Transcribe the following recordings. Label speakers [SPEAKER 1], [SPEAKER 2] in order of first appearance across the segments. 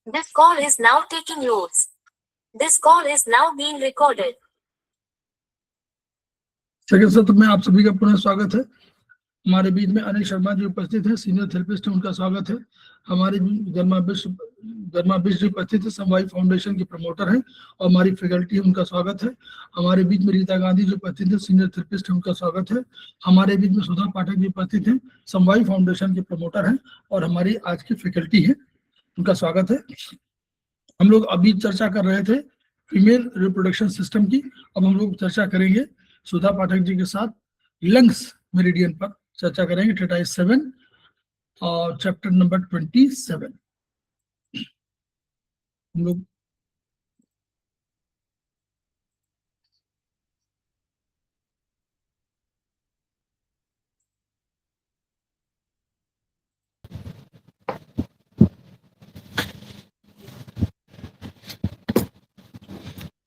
[SPEAKER 1] This call is now taking yours. This call is now being recorded.
[SPEAKER 2] Second सत्र में आप सभी का पुनः स्वागत है। हमारे बीच में अनिल शर्मा जी उपस्थित हैं, सीनियर थेरेपिस्ट हैं, उनका स्वागत है। हमारे गर्मा बिष्ट जी उपस्थित है, समवाई फाउंडेशन के प्रमोटर हैं और हमारी फैकल्टी है, उनका स्वागत है। हमारे बीच में रीता गांधी जी उपस्थित है, सीनियर थेरेपिस्ट है, उनका स्वागत है। हमारे बीच में सुधा पाठक जी उपस्थित हैं, समवाई फाउंडेशन के प्रमोटर हैं और हमारी आज की फैकल्टी है, उनका स्वागत है। हम लोग अभी चर्चा कर रहे थे फीमेल रिप्रोडक्शन सिस्टम की। अब हम लोग चर्चा करेंगे सुधा पाठक जी के साथ लंग्स मेरिडियन पर चर्चा करेंगे, ट्रेटाइज 7 और चैप्टर नंबर 27। हम लोग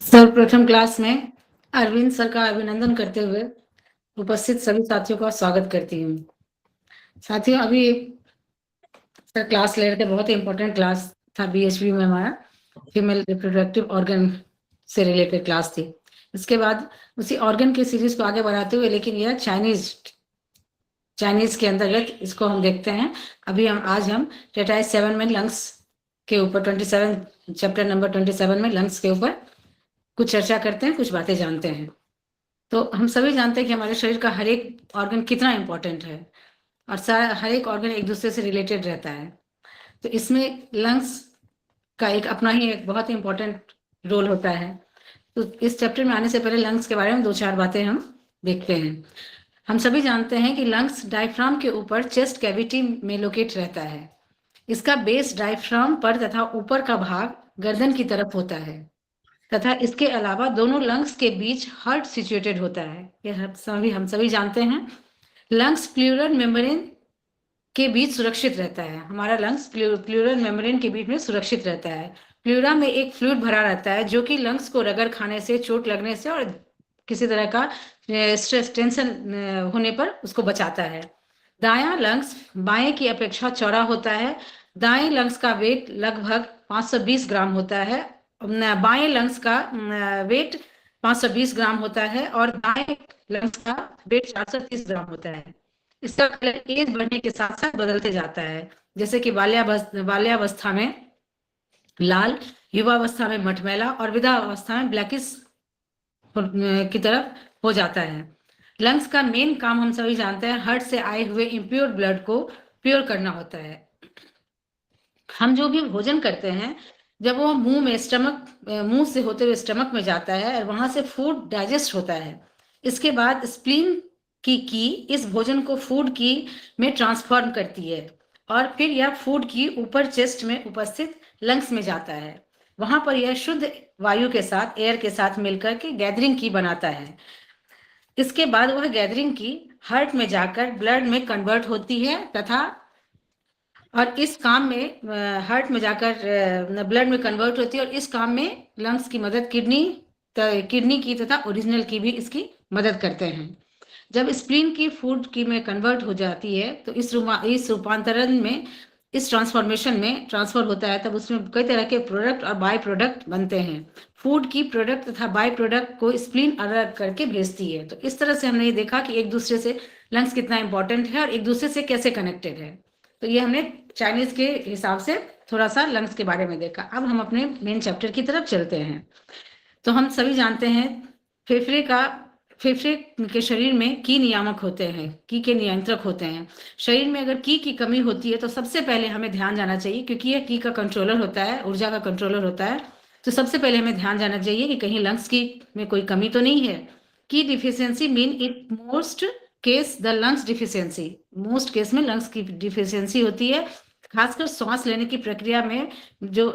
[SPEAKER 3] सर्वप्रथम क्लास में अरविंद सर का अभिनंदन करते हुए उपस्थित सभी साथियों का स्वागत करती हूँ। साथियों, अभी सर क्लास ले रहे थे, बहुत ही इम्पोर्टेंट क्लास था BHP में, हमारा फीमेल रिप्रोडक्टिव ऑर्गन से रिलेटेड क्लास थी। इसके बाद उसी ऑर्गन की सीरीज को आगे बढ़ाते हुए, लेकिन यह चाइनीज के अंतर्गत इसको हम देखते हैं। अभी आज हम ट्रेटाइज 7 में लंग्स के ऊपर 27 चैप्टर नंबर 27 में लंग्स के ऊपर कुछ चर्चा करते हैं, कुछ बातें जानते हैं। तो हम सभी जानते हैं कि हमारे शरीर का हर एक ऑर्गन कितना इम्पोर्टेंट है और हर एक ऑर्गन एक दूसरे से रिलेटेड रहता है। तो इसमें लंग्स का एक अपना ही एक बहुत ही इम्पोर्टेंट रोल होता है। तो इस चैप्टर में आने से पहले लंग्स के बारे में 2-4 बातें हम देखते हैं। हम सभी जानते हैं कि लंग्स डायफ्राम के ऊपर चेस्ट कैविटी में लोकेट रहता है। इसका बेस डायफ्राम पर तथा ऊपर का भाग गर्दन की तरफ होता है तथा इसके अलावा दोनों लंग्स के बीच हार्ट सिचुएटेड होता है। ये हम सभी जानते हैं। लंग्स प्लूरल मेम्ब्रेन के बीच सुरक्षित रहता है। हमारा लंग्स प्लूरल मेम्ब्रेन के बीच में सुरक्षित रहता है। प्लूरा में एक फ्लूइड भरा रहता है जो कि लंग्स को रगड़ खाने से, चोट लगने से और किसी तरह का स्ट्रेस टेंशन होने पर उसको बचाता है। दायां लंग्स बाएं की अपेक्षा चौड़ा होता है। दाएं लंग्स का वेट लगभग 520 ग्राम होता है। बाएं लंग्स का वेट 520 ग्राम होता है और दाएं लंग्स का वेट 430 ग्राम होता है। इसका कलर एज बढ़ने के साथ साथ बदलते जाता है, जैसे कि बाल्यावस्था में लाल, युवावस्था में मटमैला और वृद्धावस्था में ब्लैकिश की तरफ हो जाता है। लंग्स का मेन काम हम सभी जानते हैं, हार्ट से आए हुए इम्प्योर ब्लड को प्योर करना होता है। हम जो भी भोजन करते हैं, जब वो मुंह से होते हुए स्टमक में जाता है और वहां से फूड डाइजेस्ट होता है। इसके बाद स्प्लीन की इस भोजन को फूड की में ट्रांसफॉर्म करती है और फिर यह फूड की ऊपर चेस्ट में उपस्थित लंग्स में जाता है। वहां पर यह शुद्ध वायु के साथ, एयर के साथ मिलकर के गैदरिंग की बनाता है। इसके बाद वह गैदरिंग की हार्ट में जाकर ब्लड में कन्वर्ट होती है तथा और इस काम में हार्ट में जाकर ब्लड में कन्वर्ट होती है और इस काम में लंग्स की मदद किडनी की तथा ओरिजिनल की भी इसकी मदद करते हैं। जब स्प्लीन की फूड की में कन्वर्ट हो जाती है तो इस रूपांतरण में, इस ट्रांसफॉर्मेशन में ट्रांसफर होता है, तब उसमें कई तरह के प्रोडक्ट और बाय प्रोडक्ट बनते हैं। फूड की प्रोडक्ट तथा बाय प्रोडक्ट को स्प्लीन अलग करके भेजती है। तो इस तरह से हमने ये देखा कि एक दूसरे से लंग्स कितना इंपॉर्टेंट है और एक दूसरे से कैसे कनेक्टेड है। तो ये हमने चाइनीज के हिसाब से थोड़ा सा लंग्स के बारे में देखा। अब हम अपने मेन चैप्टर की तरफ चलते हैं। तो हम सभी जानते हैं फेफड़े के शरीर में की नियामक होते हैं, की के नियंत्रक होते हैं। शरीर में अगर की कमी होती है तो सबसे पहले हमें ध्यान जाना चाहिए, क्योंकि यह की का कंट्रोलर होता है, ऊर्जा का कंट्रोलर होता है। तो सबसे पहले हमें ध्यान जाना चाहिए कि कहीं लंग्स की में कोई कमी तो नहीं है। की deficiency mean it most case the lungs deficiency, most case में लंग्स की डिफिशियंसी होती है, खासकर सांस लेने की प्रक्रिया में जो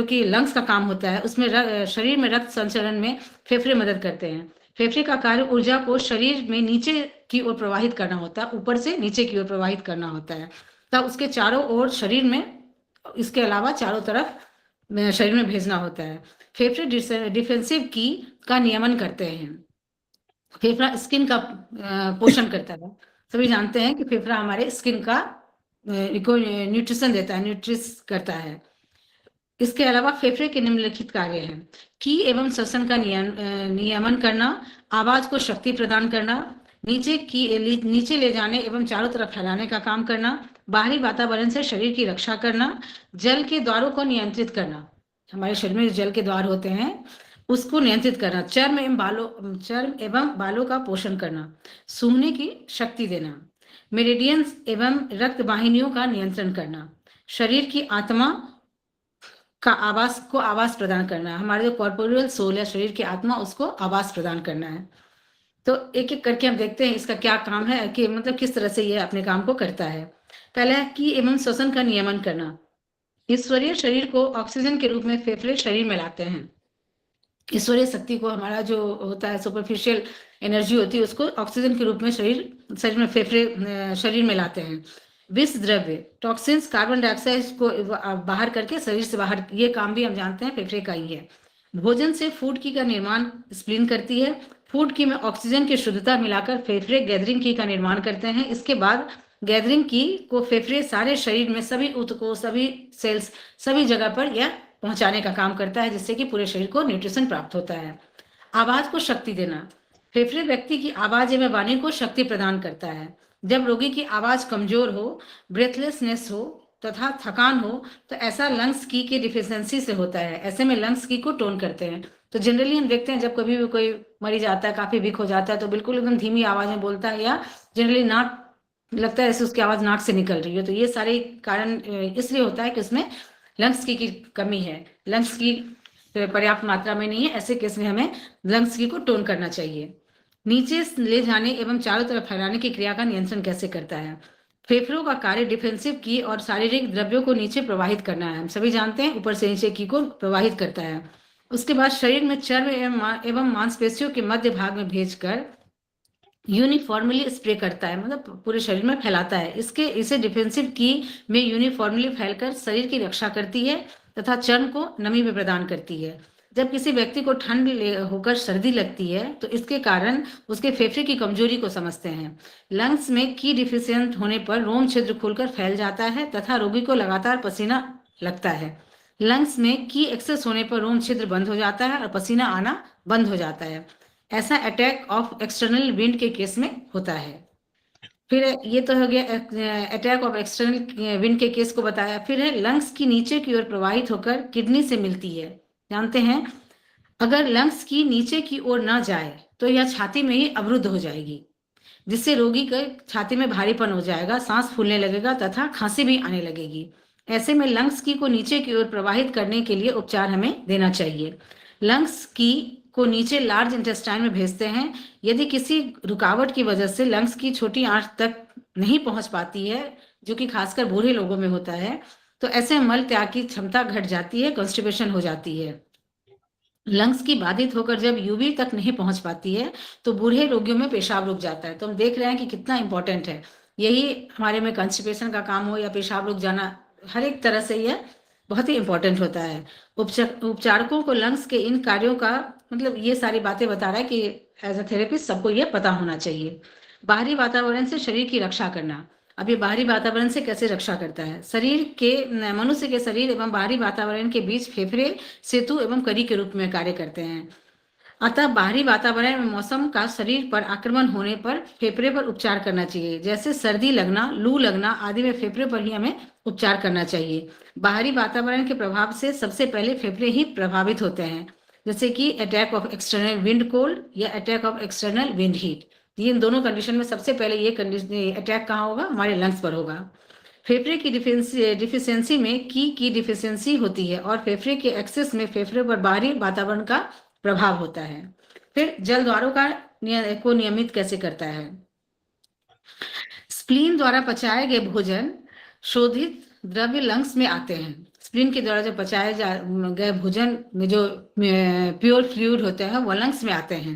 [SPEAKER 3] कि लंग्स का काम होता है, उसमें शरीर में रक्त संचरण में फेफड़े मदद करते हैं। फेफड़े का कार्य ऊर्जा को शरीर में नीचे की ओर प्रवाहित करना होता है, ऊपर से नीचे की ओर प्रवाहित करना होता है, तब उसके चारों ओर शरीर में, इसके अलावा चारों तरफ शरीर में भेजना होता है। फेफड़े डिफेंसिव की का नियमन करते हैं। फेफड़ा स्किन का पोषण करता है। सभी जानते हैं कि फेफड़ा हमारे स्किन का को न्यूट्रिशन देता है, न्यूट्रिस करता है। इसके अलावा फेफड़े के निम्नलिखित कार्य हैं: की एवं श्वसन का नियमन करना, आवाज को शक्ति प्रदान करना, नीचे ले जाने एवं चारों तरफ फैलाने का काम करना, बाहरी वातावरण से शरीर की रक्षा करना, जल के द्वारों को नियंत्रित करना, हमारे शरीर में जो जल के द्वार होते हैं उसको नियंत्रित करना, चर्म एवं बालों का पोषण करना, सूंघने की शक्ति देना, मेरिडियंस एवं रक्त वाहिनियों का नियंत्रण करना, शरीर की आत्मा का आवास प्रदान करना है, हमारे जो कॉर्पोरियल सोल है, शरीर की आत्मा, उसको आवास प्रदान करना है। तो एक एक करके हम देखते हैं इसका क्या काम है, कि मतलब किस तरह से ये अपने काम को करता है। पहला है की एवं श्वसन का नियमन करना। ईश्वरीय शरीर को ऑक्सीजन के रूप में फेफड़े शरीर में लाते हैं। ईश्वरीय शक्ति को, हमारा जो होता है सुपरफिशियल एनर्जी होती है, उसको ऑक्सीजन के रूप में शरीर में फेफड़े शरीर में लाते हैं। विष द्रव्य, टॉक्सिन्स, कार्बन डाइऑक्साइड को बाहर करके शरीर से बाहर, ये काम भी हम जानते हैं फेफड़े का ही है। भोजन से फूड की का निर्माण स्प्लीन करती है। फूड की में ऑक्सीजन की शुद्धता मिलाकर फेफड़े गैदरिंग की का निर्माण करते हैं। इसके बाद गैदरिंग की को फेफड़े सारे शरीर में सभी ऊतकों, सभी सेल्स, सभी जगह पर यह पहुंचाने का काम करता है, जिससे कि पूरे शरीर को न्यूट्रिशन प्राप्त होता है। आवाज को शक्ति देना, फेफड़े व्यक्ति की आवाज एवं वाणी को शक्ति प्रदान करता है। जब रोगी की आवाज कमजोर हो, ब्रेथलेसनेस हो तथा थकान हो, तो ऐसा लंग्स की डिफिशियंसी से होता है। ऐसे में लंग्स की को टोन करते हैं। तो जनरली हम देखते हैं जब कभी भी कोई मरीज आता है, काफी वीक हो जाता है, तो बिल्कुल एकदम धीमी आवाज में बोलता है, या जनरली नाक लगता है जैसे उसकी आवाज नाक से निकल रही है। तो ये सारे कारण इसलिए होता है कि उसमें लंग्स की कमी है, लंग्स की पर्याप्त मात्रा में नहीं है। ऐसे केस में हमें लंग्स की को टोन करना चाहिए। नीचे ले जाने एवं चारों तरफ फैलाने की क्रिया का नियंत्रण कैसे करता है? फेफड़ों का कार्य डिफेंसिव की और शारीरिक द्रव्यों को नीचे प्रवाहित करना है। हम सभी जानते हैं ऊपर से नीचे की को प्रवाहित करता है। उसके बाद शरीर में चर्म एवं मांसपेशियों के मध्य भाग में भेजकर यूनिफॉर्मली स्प्रे करता है, मतलब पूरे शरीर में फैलाता है। इसे डिफेंसिव की में यूनिफॉर्मली फैलकर शरीर की रक्षा करती है तथा चर्म को नमी भी प्रदान करती है। जब किसी व्यक्ति को ठंड होकर सर्दी लगती है, तो इसके कारण उसके फेफड़े की कमजोरी को समझते हैं। लंग्स में की डिफिशियंट होने पर रोम छिद्र खुलकर फैल जाता है तथा रोगी को लगातार पसीना लगता है। लंग्स में की एक्सेस होने पर रोम छिद्र बंद हो जाता है और पसीना आना बंद हो जाता है। ऐसा अटैक ऑफ एक्सटर्नल विंड के केस में होता है। फिर ये तो हो गया अटैक ऑफ एक्सटर्नल विंड के केस को बताया। फिर है लंग्स की नीचे की ओर प्रवाहित होकर किडनी से मिलती है। जानते हैं अगर लंग्स की नीचे की ओर ना जाए तो यह छाती में ही अवरुद्ध हो जाएगी, जिससे रोगी के छाती में भारीपन हो जाएगा, सांस फूलने लगेगा तथा खांसी भी आने लगेगी। ऐसे में लंग्स की को नीचे की ओर प्रवाहित करने के लिए उपचार हमें देना चाहिए। लंग्स की को नीचे लार्ज इंटेस्टाइन में भेजते हैं। यदि किसी रुकावट की वजह से लंग्स की छोटी आंत तक नहीं पहुंच पाती है, जो कि खासकर बूढ़े लोगों में होता है, तो ऐसे मल त्याग की क्षमता घट जाती है, कॉन्स्टिपेशन हो जाती है। लंग्स की बाधित होकर जब यूवी तक नहीं पहुंच पाती है, तो बूढ़े रोगियों में पेशाब रुक जाता है। तो हम देख रहे हैं कि कितना इंपॉर्टेंट है। यही हमारे में कॉन्स्टिपेशन का काम हो या पेशाब रुक जाना, हर एक तरह से यह बहुत ही इंपॉर्टेंट होता है। उपचारकों को लंग्स के इन कार्यों का, मतलब ये सारी बातें बता रहा है कि एज अ थेरेपिस्ट सबको ये पता होना चाहिए। बाहरी वातावरण से शरीर की रक्षा करना। अब ये बाहरी वातावरण से कैसे रक्षा करता है? मनुष्य के शरीर एवं बाहरी वातावरण के बीच फेफड़े सेतु एवं कड़ी के रूप में कार्य करते हैं। अतः बाहरी वातावरण में मौसम का शरीर पर आक्रमण होने पर फेफड़े पर उपचार करना चाहिए। जैसे सर्दी लगना, लू लगना आदि में फेफड़े पर ही हमें उपचार करना चाहिए। बाहरी वातावरण के प्रभाव से सबसे पहले फेफड़े ही प्रभावित होते हैं, जैसे कि attack of external wind cold या attack of external wind heat. इन दोनों कंडीशन में सबसे पहले ये कंडीशन अटैक कहाँ होगा? हमारे लंग्स पर होगा। फेफड़े की डिफिशियंसी में की डिफिशियंसी होती है और फेफड़े के एक्सेस में फेफड़े पर बाहरी वातावरण का प्रभाव होता है। फिर जल द्वारों को नियमित कैसे करता है? स्प्लीन द्वारा पचाए गए भोजन शोधित द्रव्य लंग्स में आते हैं। स्प्लीन के द्वारा जो पचाए गए भोजन में जो प्योर फ्लूइड होते हैं वो लंग्स में आते हैं,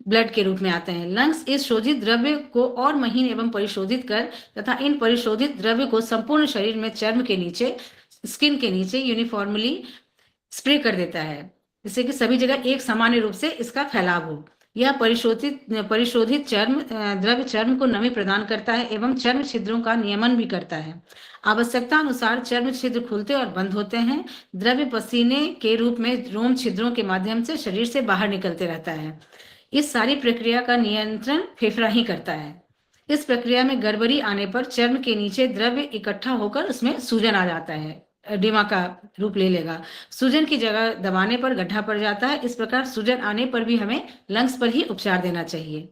[SPEAKER 3] ब्लड के रूप में आते हैं। लंग्स इस शोधित द्रव्य को और महीन एवं परिशोधित कर तथा इन परिशोधित द्रव्य को संपूर्ण शरीर में चर्म के नीचे, स्किन के नीचे यूनिफॉर्मली स्प्रे कर देता है, जिससे कि सभी जगह एक सामान्य रूप से इसका फैलाव हो। यह परिशोधित द्रव्य चर्म को नमी प्रदान करता है एवं चर्म छिद्रों का नियमन भी करता है। आवश्यकता अनुसार चर्म छिद्र खुलते और बंद होते हैं। द्रव्य पसीने के रूप में रोम छिद्रों के माध्यम से शरीर से बाहर निकलते रहता है। इस सारी प्रक्रिया का नियंत्रण फेफड़ा ही करता है। इस प्रक्रिया में गड़बड़ी आने पर चर्म के नीचे द्रव्य इकट्ठा होकर उसमें सूजन आ जाता है, एडिमा का रूप ले लेगा। सूजन की जगह दबाने पर गड्ढा पड़ जाता है। इस प्रकार सूजन आने पर भी हमें लंग्स पर ही उपचार देना चाहिए।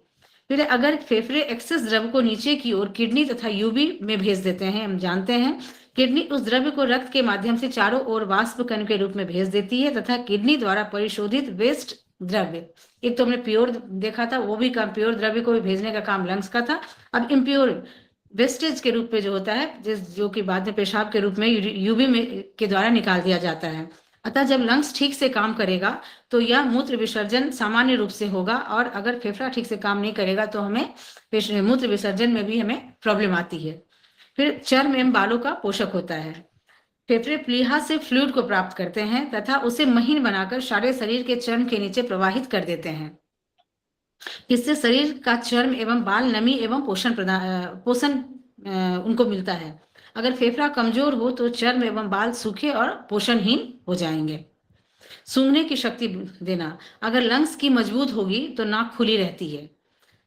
[SPEAKER 3] फिर अगर फेफड़े एक्सेस द्रव्य को नीचे की ओर किडनी तथा यूबी में भेज देते हैं, हम जानते हैं किडनी उस द्रव्य को रक्त के माध्यम से चारों ओर वाष्प कण के रूप में भेज देती है तथा किडनी द्वारा परिशोधित वेस्ट द्रव्य, एक तो हमने प्योर देखा था, वो भी काम प्योर द्रव्य को भी भेजने का काम लंग्स का था। अब इम्प्योर वेस्टेज के रूप में जो होता है, जो कि बाद में पेशाब के रूप में यूबी में के द्वारा निकाल दिया जाता है। अतः जब लंग्स ठीक से काम करेगा तो यह मूत्र विसर्जन सामान्य रूप से होगा, और अगर फेफड़ा ठीक से काम नहीं करेगा तो हमें मूत्र विसर्जन में भी हमें प्रॉब्लम आती है। फिर चर्म एवं बालों का पोषक होता है। फेफड़े प्लीहा से फ्लूइड को प्राप्त करते हैं तथा उसे महीन बनाकर सारे शरीर के चर्म के नीचे प्रवाहित कर देते हैं। इससे शरीर का चर्म एवं बाल नमी एवं पोषण उनको मिलता है। अगर फेफड़ा कमजोर हो तो चर्म एवं बाल सूखे और पोषणहीन हो जाएंगे। सूंघने की शक्ति देना, अगर लंग्स की मजबूत होगी तो नाक खुली रहती है,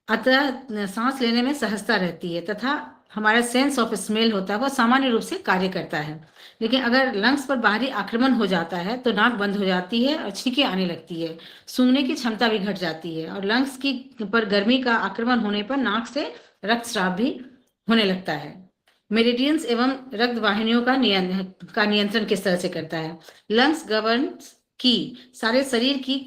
[SPEAKER 3] अतः सांस लेने में सहजता रहती है तथा हमारा सेंस ऑफ स्मेल होता है वह सामान्य रूप से कार्य करता है। लेकिन अगर लंग्स पर बाहरी आक्रमण हो जाता है तो नाक बंद हो जाती है और छींकें आने लगती है, सूंघने की क्षमता भी घट जाती है, और लंग्स की पर गर्मी का आक्रमण होने पर नाक से रक्तस्राव भी होने लगता है। मेरिडियंस एवं रक्त वाहिनियों का नियंत्रण किस तरह से करता है? लंग्स गवर्न की, सारे शरीर की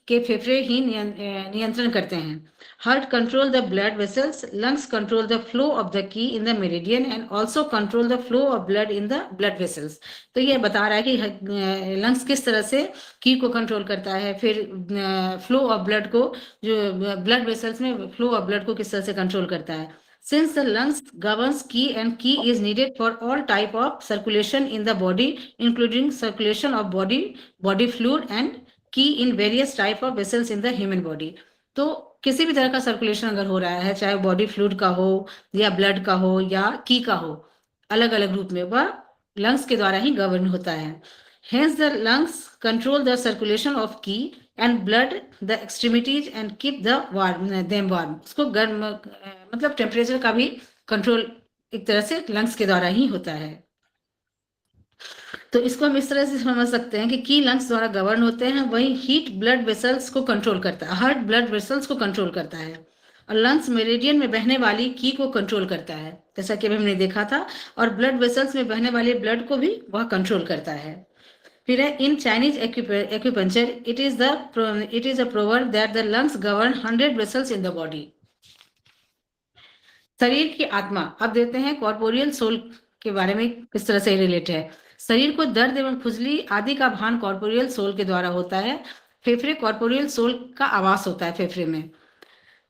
[SPEAKER 3] के फेफड़े ही नियंत्रण करते हैं। Heart control the blood vessels, lungs control the flow of the ki in the meridian and also control the flow of blood in the blood vessels। तो ये बता रहा है कि लंग्स किस तरह से की को कंट्रोल करता है, फिर फ्लो ऑफ ब्लड को, जो ब्लड वेसल्स में फ्लो ऑफ ब्लड को किस तरह से कंट्रोल करता है। Since the lungs governs ki and ki is needed for all type of circulation in the body, including circulation of body fluid and ki in various type of vessels in the human body। तो किसी भी तरह का circulation अगर हो रहा है, चाहे बॉडी फ्लूइड का हो या ब्लड का हो या की का हो, अलग अलग रूप में, वह लंग्स के द्वारा ही गवर्न होता है। Hence the lungs control the circulation of ki and blood, the extremities and keep them warm। उसको गर्म मतलब टेम्परेचर का भी कंट्रोल एक तरह से लंग्स के द्वारा ही होता है। तो इसको हम इस तरह से समझ सकते हैं कि की लंग्स द्वारा गवर्न होते हैं, वही हीट ब्लड वेसल्स को कंट्रोल करता है, हार्ट ब्लड वेसल्स को कंट्रोल करता है, और लंग्स मेरिडियन में बहने वाली की को कंट्रोल करता है, जैसा कि हमने देखा था, और ब्लड वेसल्स में बहने वाले ब्लड को भी वह कंट्रोल करता है। फिर है in Chinese acupuncture it is a proverb that the lungs govern 100 vessels in the body. शरीर की आत्मा, अब देखते हैं कॉर्पोरियल सोल के बारे में किस तरह से रिलेट है। शरीर को दर्द एवं खुजली आदि का भान कॉर्पोरियल सोल के द्वारा होता है। फेफड़े कॉर्पोरियल सोल का आवास होता है फेफड़े में।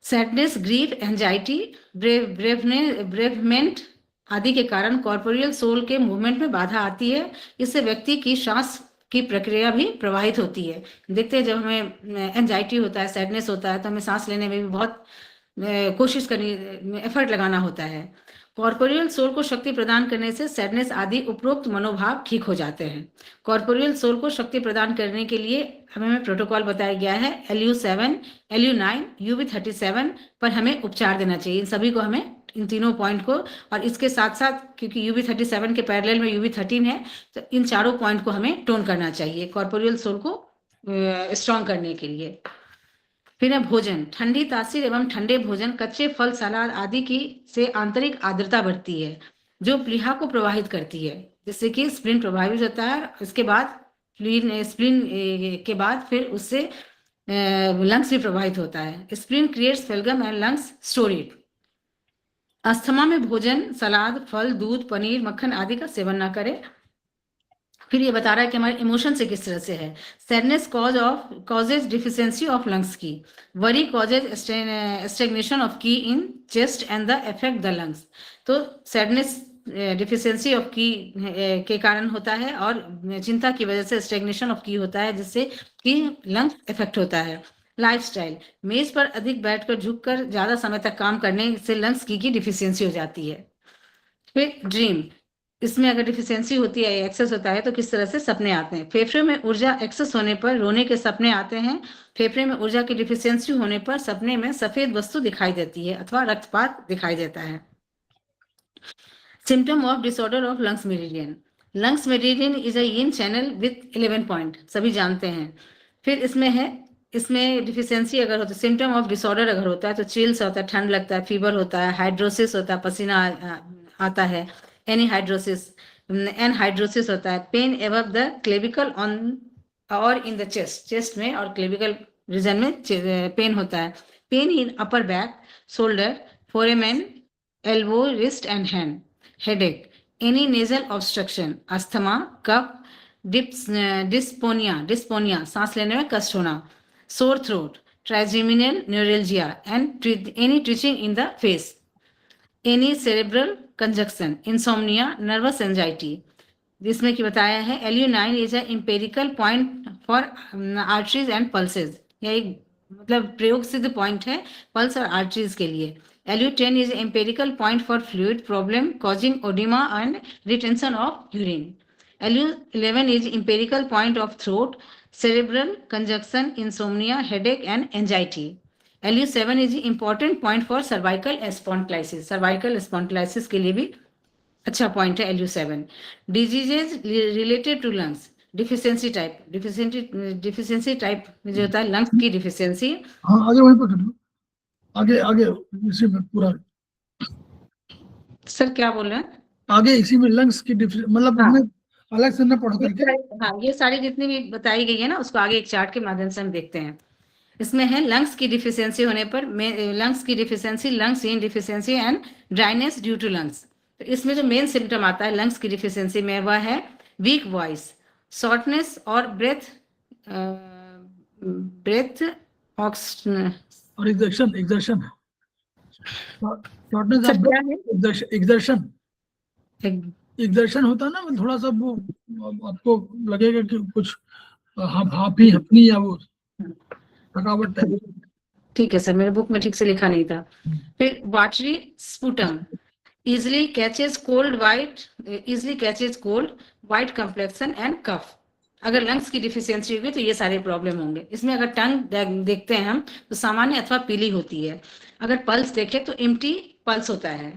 [SPEAKER 3] सैडनेस, ग्रीफ, एंजाइटी, ब्रेवमेंट आदि के कारण कॉर्पोरियल सोल के मूवमेंट में बाधा आती है। इससे व्यक्ति की सांस की प्रक्रिया भी प्रभावित होती है। देखते हैं जब हमें एंजाइटी होता है, सैडनेस होता है, तो हमें सांस लेने में भी बहुत कोशिश करनी, एफर्ट लगाना होता है। कॉर्पोरियल सोल को शक्ति प्रदान करने से सैडनेस आदि उपरोक्त मनोभाव ठीक हो जाते हैं। कॉर्पोरियल सोल को शक्ति प्रदान करने के लिए हमें प्रोटोकॉल बताया गया है। LU7, LU9, UB37 पर हमें उपचार देना चाहिए। इन सभी को हमें, इन तीनों पॉइंट को, और इसके साथ साथ क्योंकि UB37 के पैरेलल में UB13 है, तो इन चारों पॉइंट को हमें टोन करना चाहिए कॉर्पोरियल सोल को स्ट्रॉन्ग करने के लिए। फिर है भोजन। ठंडी तासीर एवं ठंडे भोजन, कच्चे फल, सलाद आदि की से आंतरिक आर्द्रता बढ़ती है जो प्लीहा को प्रवाहित करती है, जिससे कि स्प्लीन प्रभावित होता है। इसके बाद स्प्लीन के बाद फिर उससे लंग्स भी प्रभावित होता है। Spleen creates phlegm and lungs store it. Asthma में भोजन, सलाद, फल, दूध, पनीर, मक्खन आदि का सेवन ना करें। फिर ये बता रहा है कि हमारे इमोशन से किस तरह से है। Sadness causes deficiency of lungs की, वरी कॉजेज स्टैग्नेशन ऑफ की in chest and the affect the lungs. तो सैडनेस डिफिशियंसी ऑफ की के कारण होता है, और चिंता की वजह से स्टैग्नेशन ऑफ की होता है, जिससे कि लंग्स इफेक्ट होता है। लाइफस्टाइल, मेज पर अधिक बैठकर झुककर ज्यादा समय तक काम करने से लंग्स की डिफिशियंसी हो जाती है। फिर ड्रीम, इसमें अगर डिफिशियंसी होती है, एक्सेस होता है, तो किस तरह से सपने आते हैं। फेफड़े में ऊर्जा एक्सेस होने पर रोने के सपने आते हैं। फेफड़े में ऊर्जा की डिफिशियंसी होने पर सपने में सफेद वस्तु दिखाई देती है अथवा रक्तपात दिखाई देता है। Symptom of disorder of lungs meridian, lungs meridian is a yin channel with 11 point, सभी जानते हैं। फिर इसमें डिफिशियंसी अगर होता है, सिम्टम ऑफ डिसऑर्डर अगर होता है तो चिल्स होता है, ठंड लगता है, फीवर होता है, हाइड्रोसिस होता है, पसीना आता है, एनहाइड्रोसिस होता है, pain above the clavicle on और इन द चेस्ट में और क्लेविकल रीजन में पेन होता है, pain in upper back, shoulder, forearm, elbow, wrist and hand, headache, any nasal obstruction, asthma, cough, dyspnoea सांस लेने में कष्ट होना, sore throat, trigeminal neuralgia and any twitching in the face, any cerebral congestion, insomnia, nervous anxiety. जिसमें कि बताया है LU9 is a empirical point for arteries and pulses, यह एक मतलब प्रयोग सिद्ध पॉइंट है पल्स और आर्टरीज के लिए। LU10 is empirical point for fluid problem causing edema and retention of urine. LU11 is empirical point of throat, cerebral congestion, insomnia, headache and anxiety. LU7 is important point for cervical spondylitis. Cervical spondylitis के लिए भी अच्छा point है LU7. Diseases related to lungs, deficiency type में जो होता है lungs की डिफिशियंसी।
[SPEAKER 2] हाँ आगे वहीं पर कर लो, आगे आगे इसी में पूरा।
[SPEAKER 3] सर क्या बोल रहे हैं?
[SPEAKER 2] आगे इसी में लंग्स की मतलब
[SPEAKER 3] हाँ।
[SPEAKER 2] अलग से न पढ़ करके।
[SPEAKER 3] हाँ, ये सारी जितनी भी बताई गई है ना, उसको आगे एक चार्ट के माध्यम से हम देखते हैं। इसमें है लंग्स की डिफिशियंसी होने पर, लंग्स की deficiency, lungs in deficiency and dryness due to lungs. तो इसमें जो मेन सिम्टम आता है लंग्स की डिफिशियंसी में वह है वीक वॉइस, शॉर्टनेस और ब्रेथ
[SPEAKER 2] और एग्जर्शन शॉर्टनेस
[SPEAKER 3] सर क्या है?
[SPEAKER 2] एग्जर्शन होता है ना, थोड़ा सा वो आपको लगेगा कि कुछ हाफी हफनी या वो थकावट है।
[SPEAKER 3] ठीक है सर, मेरे बुक में ठीक से लिखा नहीं था। फिर watery sputum, easily catches cold, white complexion and cough। अगर लंग्स की डिफिशियंसी होगी तो ये सारे प्रॉब्लम होंगे। इसमें अगर टंग देखते हैं हम तो सामान्य अथवा पीली होती है। अगर पल्स देखें तो एम्प्टी पल्स होता है।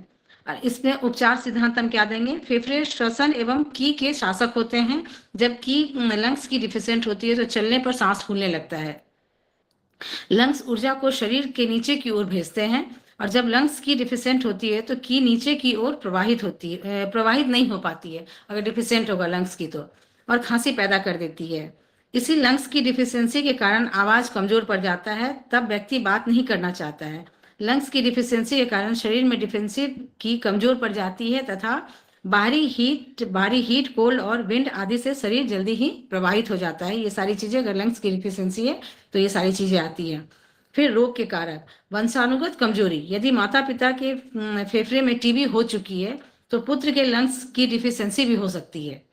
[SPEAKER 3] और इसमें उपचार सिद्धांत हम क्या देंगे? फेफड़े श्वसन एवं की के शासक होते हैं। जब की लंग्स की डिफिशियंट होती है तो चलने पर सांस फूलने लगता है। लंग्स ऊर्जा को शरीर के नीचे की ओर भेजते हैं और जब लंग्स की डिफिशियंट होती है तो की नीचे की ओर प्रवाहित नहीं हो पाती है अगर डिफिशियंट होगा लंग्स की तो, और खांसी पैदा कर देती है। इसी लंग्स की डिफिशियंसी के कारण आवाज कमजोर पड़ जाता है, तब व्यक्ति बात नहीं करना चाहता है। लंग्स की डिफिशियंसी के कारण शरीर में डिफेंसिव की कमजोर पड़ जाती है तथा बाहरी हीट, कोल्ड और विंड आदि से शरीर जल्दी ही प्रभावित हो जाता है। ये सारी चीजें अगर लंग्स की डिफिशियंसी है तो ये सारी चीजें आती हैं। फिर रोग के कारक, वंशानुगत कमजोरी, यदि माता पिता के फेफड़े में टीबी हो चुकी है तो पुत्र के लंग्स की डिफिशियंसी भी हो सकती है।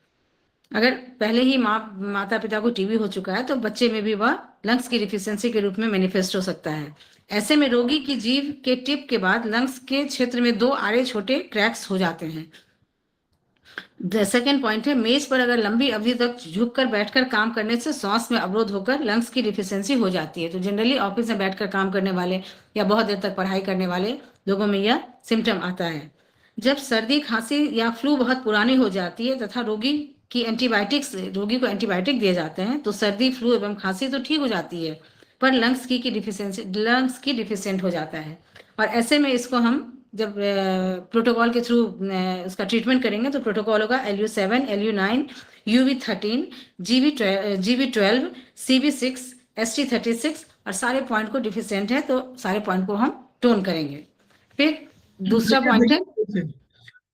[SPEAKER 3] अगर पहले ही माता पिता को टीबी हो चुका है तो बच्चे में भी वह लंग्स की डिफिशियंसी के रूप में मैनिफेस्ट हो सकता है। ऐसे में रोगी की जीभ के टिप के बाद लंग्स के क्षेत्र में 2 आड़े छोटे क्रैक्स हो जाते हैं। सेकेंड पॉइंट है, मेज पर अगर लंबी अवधि तक झुककर बैठकर काम करने से सांस में अवरोध होकर लंग्स की डिफिशियंसी हो जाती है। तो जनरली ऑफिस में बैठकर काम करने वाले या बहुत देर तक पढ़ाई करने वाले लोगों में यह सिम्टम आता है। जब सर्दी, खांसी या फ्लू बहुत पुरानी हो जाती है तथा रोगी को एंटीबायोटिक दिए जाते हैं तो सर्दी, फ्लू एवं खांसी तो ठीक हो जाती है, पर लंग्स की डिफिशियंट हो जाता है। और ऐसे में इसको हम जब प्रोटोकॉल के थ्रू उसका ट्रीटमेंट करेंगे तो प्रोटोकॉल होगा LU7, LU9, UV13, GB12, CB6, ST36 और सारे पॉइंट को डिफिशियंट है तो सारे पॉइंट को हम टोन करेंगे। फिर दूसरा पॉइंट है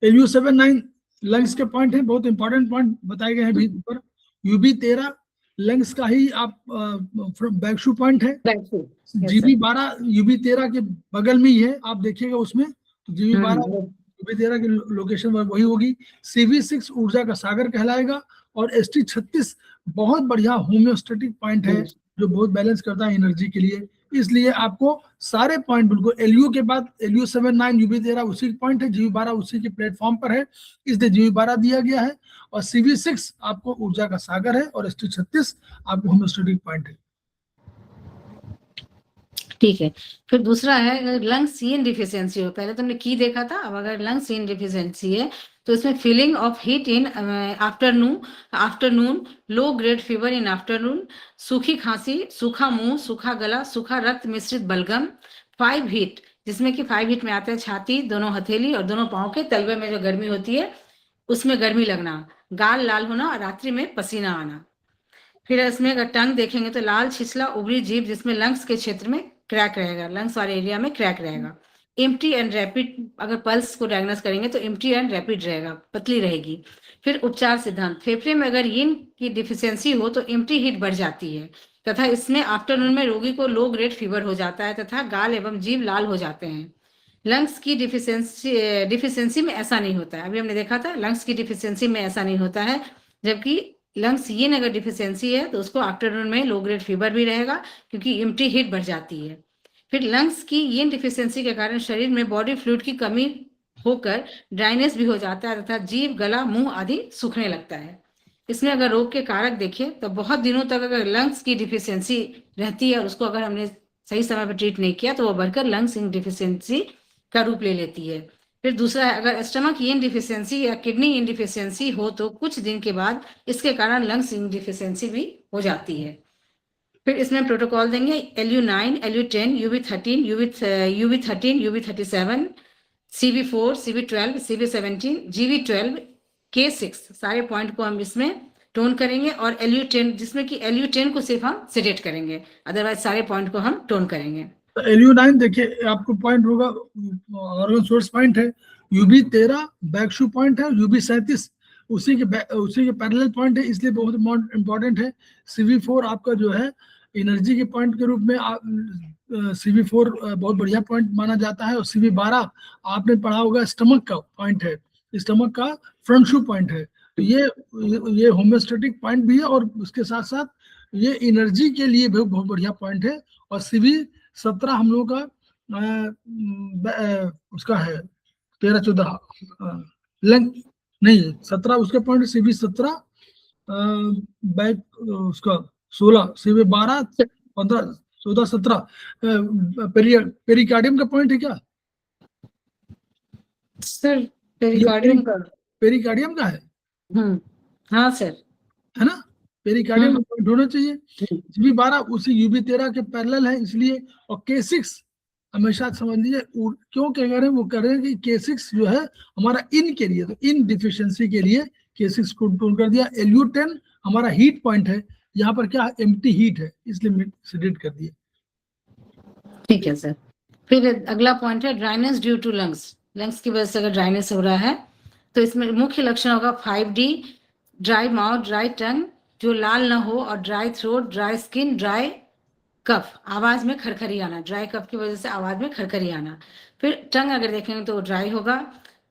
[SPEAKER 2] LU7, 9 लंग्स के पॉइंट है, बहुत इंपॉर्टेंट पॉइंट बताए गए हैं भी ऊपर। UB13 लंग्स का ही आप बैकशू पॉइंट है। GB12 UB13 के बगल में ही है, आप देखिएगा उसमें तो GB12 UB13 की लोकेशन वही होगी। CV6 ऊर्जा का सागर कहलाएगा और ST36 बहुत बढ़िया होम्योस्टेटिक पॉइंट है जो बहुत बैलेंस करता है एनर्जी के लिए। इसलिए आपको सारे पॉइंट बिल्कुल LU के बाद LU79 UB13 उसी पॉइंट है, GU12 उसी के प्लेटफॉर्म पर है, इसलिए GU12 दिया गया है, और CV6 आपको ऊर्जा का सागर है, और ST36 आपको होमोस्टैटिक पॉइंट है।
[SPEAKER 3] ठीक है। फिर दूसरा है अगर लंग सीन डिफिशियंसी हो, पहले तुमने की देखा था, अब अगर लंग सीन डिफिशियंसी है तो इसमें feeling of heat in afternoon, low grade fever in afternoon, सूखी खांसी, सूखा मुंह, सूखा गला, सूखा रक्त मिश्रित बलगम, 5 हीट, जिसमें कि 5 हीट में आते हैं छाती, दोनों हथेली और दोनों पांव के तलवे में जो गर्मी होती है उसमें गर्मी लगना, गाल लाल होना और रात्रि में पसीना आना। फिर इसमें अगर टंग देखेंगे तो लाल छिछला उभरी जीभ जिसमें लंग्स के क्षेत्र में क्रैक रहेगा, लंग्स वाले एरिया में क्रैक रहेगा। एम्प्टी एंड रैपिड, अगर पल्स को डायग्नोस करेंगे तो एम्प्टी एंड रैपिड रहेगा, पतली रहेगी। फिर उपचार सिद्धांत, फेफड़े में अगर यिन की डिफिशियंसी हो तो एम्प्टी हीट बढ़ जाती है तथा इसमें आफ्टरनून में रोगी को लो ग्रेड फीवर हो जाता है तथा गाल एवं जीभ लाल हो जाते हैं। लंग्स की डिफिशियंसी में ऐसा नहीं होता है, अभी हमने देखा था लंग्स की डिफिशियंसी में ऐसा नहीं होता है, जबकि लंग्स यिन अगर डिफिशियंसी है तो उसको आफ्टरनून में लो ग्रेड फीवर भी रहेगा क्योंकि एम्प्टी हीट बढ़ जाती है। फिर लंग्स की यिन डिफिशियंसी के कारण शरीर में बॉडी फ्लूइड की कमी होकर ड्राइनेस भी हो जाता है तथा जीभ, गला, मुंह आदि सूखने लगता है। इसमें अगर रोग के कारक देखें तो बहुत दिनों तक अगर लंग्स की डिफिशियंसी रहती है और उसको अगर हमने सही समय पर ट्रीट नहीं किया तो वो बढ़कर लंग्स इन डिफिशियंसी का रूप ले लेती है। फिर दूसरा है अगर स्टमक इन डिफिशियंसी या किडनी इन डिफिशियंसी हो तो कुछ दिन के बाद इसके कारण लंग्स इन डिफिशियंसी भी हो जाती है। फिर इसमें प्रोटोकॉल देंगे LU9, LU10, UB13, UB13, UB37, CV4, CV12, CV17, GV12, K6, सारे पॉइंट को हम इसमें टोन करेंगे, और LU10 जिसमें कि LU10 को सिर्फ हम सेडेट करेंगे, अदरवाइज सारे पॉइंट को हम टोन करेंगे।
[SPEAKER 2] तो LU9 देखिए आपको पॉइंट होगा, ऑर्गन सोर्स पॉइंट है, UB13 बैकशू पॉइंट है, UB37 उसी के पैरेलल पॉइंट है, इसलिए बहुत इंपॉर्टेंट है। CV4 आपका जो है एनर्जी के पॉइंट के रूप में CV4 बहुत बढ़िया पॉइंट माना जाता है, और CV12 आपने पढ़ा होगा स्टमक का पॉइंट है, स्टमक का फ्रंट शू पॉइंट है। तो ये होम्योस्टेटिक पॉइंट भी है, और उसके साथ साथ ये एनर्जी के लिए भी बहुत बढ़िया पॉइंट है। और CV17 हम लोग का उसका है 13-14 लंग नहीं 17 उसके पॉइंट, CV17 बैक उसका 16, CV12 15 14 17 पेरिकार्डियम का पॉइंट है क्या
[SPEAKER 3] सर? पेरिकार्डियम का,
[SPEAKER 2] पेरिकार्डियम का है,
[SPEAKER 3] हाँ सर,
[SPEAKER 2] है ना, पेरिकार्डियम का पॉइंट होना चाहिए। CV12 उसी UB13 के पैरेलल है इसलिए, और K6 हमेशा समझ लीजिए, क्यों कह रहे हैं, वो कह रहे हैं कि K6 जो है हमारा इन के लिए, तो इन डिफिशियंसी के लिए K6 को टोन कर दिया। LU10 हमारा हीट पॉइंट है, यहाँ पर क्या एम्प्टी हीट है इसलिए सेडेट कर दिया।
[SPEAKER 3] ठीक है सर। फिर अगला पॉइंट है dryness due to lungs, lungs की वजह से अगर ड्राइनेस हो रहा है तो इसमें मुख्य लक्षण होगा 5D, ड्राई माउथ, ड्राई टंग जो लाल ना हो, और dry throat, dry skin, dry cough, आवाज में खरखरी आना, ड्राई कफ की वजह से आवाज में खरखरी आना। फिर टंग अगर देखेंगे तो वो ड्राई होगा,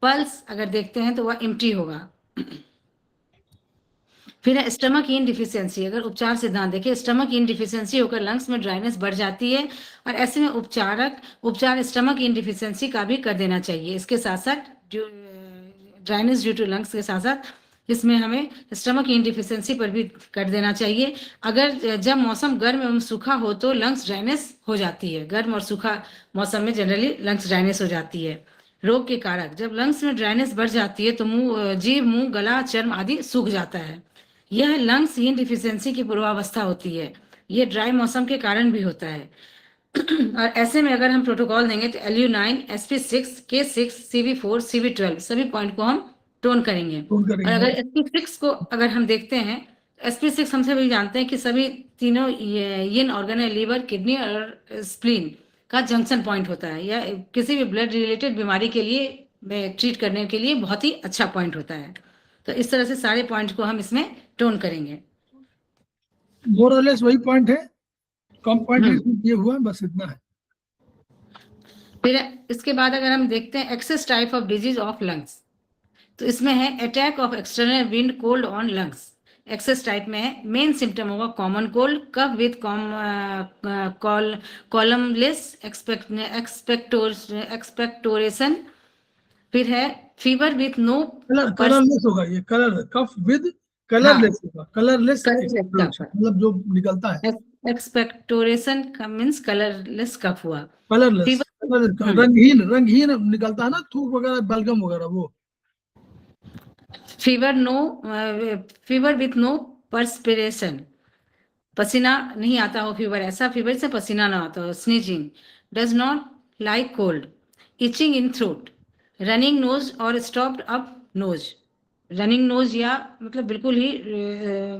[SPEAKER 3] पल्स अगर देखते हैं तो वह एम्प्टी होगा। फिर है स्टमक इन डिफिशियंसी, अगर उपचार सिद्धांत देखिए स्टमक इन डिफिशियंसी होकर लंग्स में ड्राइनेस बढ़ जाती है, और ऐसे में उपचार स्टमक इन डिफिशियंसी का भी कर देना चाहिए। इसके साथ साथ ड्राइनेस ड्यू टू लंग्स के साथ साथ इसमें हमें स्टमक इन डिफिशियंसी पर भी कर देना चाहिए। अगर जब मौसम गर्म एवं सूखा हो तो लंग्स ड्राइनेस हो जाती है, गर्म और सूखा मौसम में जनरली लंग्स ड्राइनेस हो जाती है। रोग के कारक, जब लंग्स में ड्राइनेस बढ़ जाती है तो जीभ, मुंह, गला, चर्म आदि सूख जाता है, यह लंग्स इन डिफिशियंसी की पूर्वावस्था होती है, यह ड्राई मौसम के कारण भी होता है। और ऐसे में अगर हम प्रोटोकॉल देंगे तो LU9, SP6, K6, CV4, CV12 सभी पॉइंट को हम टोन करेंगे। और अगर SP6 को अगर हम देखते हैं, SP6 हम सभी जानते हैं कि सभी तीनों यिन ऑर्गन है, लीवर, किडनी और स्प्लीन का जंक्शन पॉइंट होता है, या किसी भी ब्लड रिलेटेड बीमारी के लिए ट्रीट करने के लिए बहुत ही अच्छा पॉइंट होता है। तो इस तरह से सारे पॉइंट को हम इसमें टोन करेंगे।
[SPEAKER 2] मोर और लेस वही पॉइंट है, कम पॉइंट ये हुआ, बस इतना है।
[SPEAKER 3] फिर इसके बाद अगर हम देखते हैं excess type of disease of lungs, तो इसमें है attack of external wind cold on lungs, excess type में है। मेन सिम्टम होगा common cold, cough with colourless expectoration. फिर है फीवर विथ नो
[SPEAKER 2] कलरलेस होगा, ये कलर कफ विद कलरलेस होगा, कलरलेस मतलब जो निकलता है।
[SPEAKER 3] एक्सपेक्टोरेशन का मीन्स कलरलेस कफ हुआ।
[SPEAKER 2] कलरलेस, रंगहीन रंगहीन निकलता है ना, थूक वगैरह बलगम वगैरह वो।
[SPEAKER 3] फीवर विथ नो परस्पिरेशन, पसीना नहीं आता हो फीवर, ऐसा फीवर से पसीना ना आता हो। Sneezing, does not like cold, itching in throat, running nose और stopped up nose. Running nose या मतलब बिल्कुल ही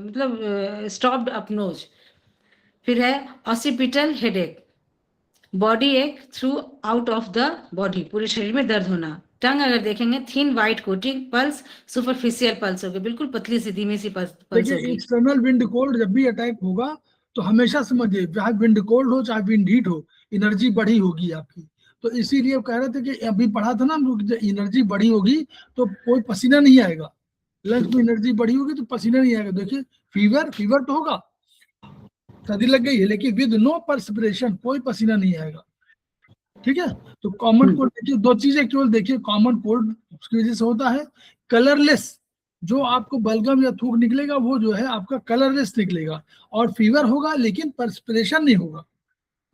[SPEAKER 3] मतलब स्टॉप्ड अप नोज। फिर है occipital headache, body ache throughout of the body, पूरे शरीर में दर्द होना। टंग अगर देखेंगे thin white coating, pulse superficial pulse होगी, बिल्कुल पतली सी धीमी सी पल्स
[SPEAKER 2] देखिए
[SPEAKER 3] होगी।
[SPEAKER 2] एक्सटर्नल विंड कोल्ड जब भी अटैक होगा तो हमेशा समझिए, चाहे विंड कोल्ड हो चाहे विंड हीट हो, एनर्जी बढ़ी होगी आपकी। तो इसीलिए कह रहे थे कि अभी पढ़ा था ना हम लोग, जब एनर्जी बढ़ी होगी तो कोई पसीना नहीं आएगा। लंग्स में एनर्जी बढ़ी होगी तो पसीना नहीं आएगा। देखिए फीवर तो होगा, सर्दी लग गई है, लेकिन विद नो परस्पिरेशन, कोई पसीना नहीं आएगा। ठीक है, तो कॉमन कोल्ड देखिए दो चीजें केवल देखिए, कॉमन कोल्ड उसकी वजह से होता है कलरलेस, जो आपको बलगम या थूक निकलेगा वो जो है आपका कलरलेस निकलेगा। और फीवर होगा लेकिन परस्पिरेशन नहीं होगा,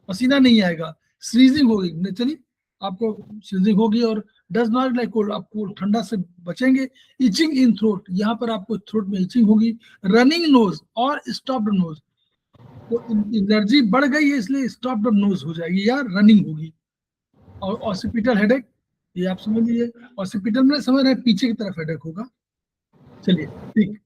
[SPEAKER 2] पसीना नहीं आएगा। स्नीजिंग होगी नेचुरली, आपको स्नीजिंग होगी। और डज नॉट लाइक कोल्ड, आपको ठंडा से बचेंगे। इचिंग इन थ्रोट, यहाँ पर आपको थ्रोट में इचिंग होगी। रनिंग नोज और स्टॉप्ड नोज, तो एनर्जी बढ़ गई है इसलिए स्टॉप्ड नोज हो जाएगी या रनिंग होगी। और ऑसिपिटल हेडेक, ये आप समझ लीजिए, ऑसिपिटल में समझ रहे हैं पीछे की तरफ हेडेक होगा। चलिए ठीक।